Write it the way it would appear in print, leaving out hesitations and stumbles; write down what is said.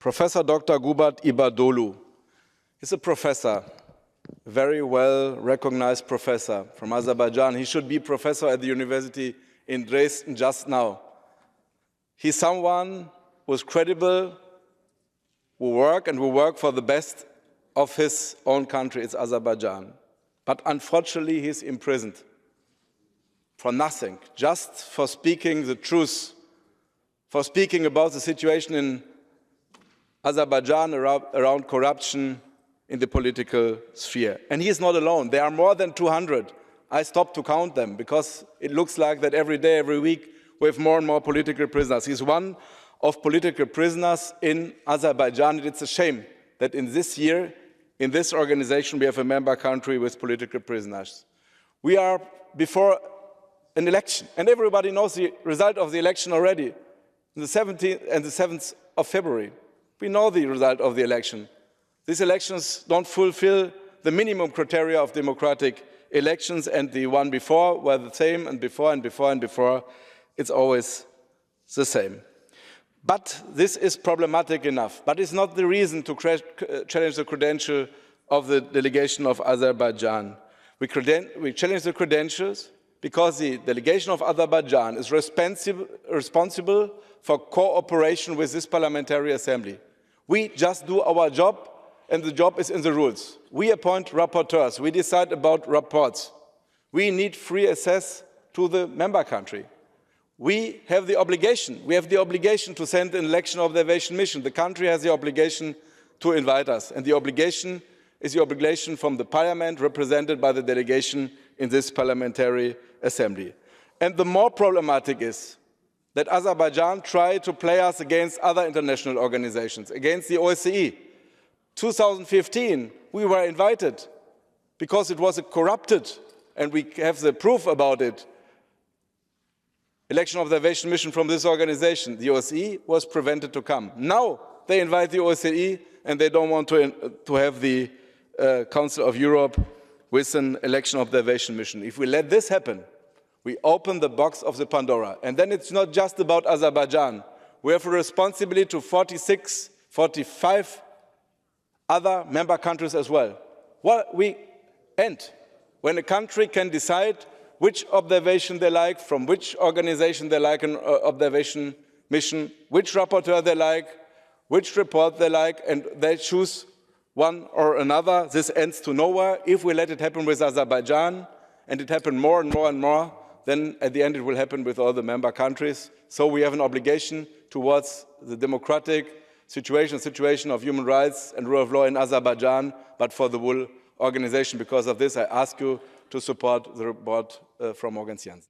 Professor Dr. Gubat Ibadoglu is a professor, a very well recognized professor from Azerbaijan. He should be professor at the university in Dresden just now. He's someone who's credible, who will work for the best of his own country, it's Azerbaijan. But unfortunately, he's imprisoned for nothing, just for speaking the truth, for speaking about the situation in Azerbaijan around corruption in the political sphere. And he is not alone. There are more than 200. I stopped to count them because it looks like that every day, every week, we have more and more political prisoners. He's one of political prisoners in Azerbaijan. And it's a shame that in this year, in this organization, we have a member country with political prisoners. We are before an election, and everybody knows the result of the election already, on the 17th and the 7th of February. We know the result of the election. These elections don't fulfill the minimum criteria of democratic elections, and the one before were the same, and before, and before, and before. It's always the same. But this is problematic enough. But it's not the reason to challenge the credential of the delegation of Azerbaijan. We challenge the credentials because the delegation of Azerbaijan is responsible for cooperation with this parliamentary assembly. We just do our job, and the job is in the rules. We appoint rapporteurs. We decide about reports. We need free access to the member country. We have the obligation. We have the obligation to send an election observation mission. The country has the obligation to invite us, and the obligation is the obligation from the parliament represented by the delegation in this parliamentary assembly. And the more problematic is that Azerbaijan tried to play us against other international organizations, against the OSCE. 2015, we were invited because it was a corrupted, and we have the proof about it, election observation mission from this organization. The OSCE was prevented to come. Now they invite the OSCE, and they don't want to have the Council of Europe with an election observation mission. If we let this happen, we open the box of the Pandora. And then it's not just about Azerbaijan. We have a responsibility to 46, 45 other member countries as well. When a country can decide which observation they like, from which organization they like an observation mission, which rapporteur they like, which report they like, and they choose one or another, this ends to nowhere. If we let it happen with Azerbaijan, and it happened more and more and more, then at the end it will happen with all the member countries. So we have an obligation towards the democratic situation of human rights and rule of law in Azerbaijan, but for the whole organization. Because of this, I ask you to support the report from Mogens Jensen.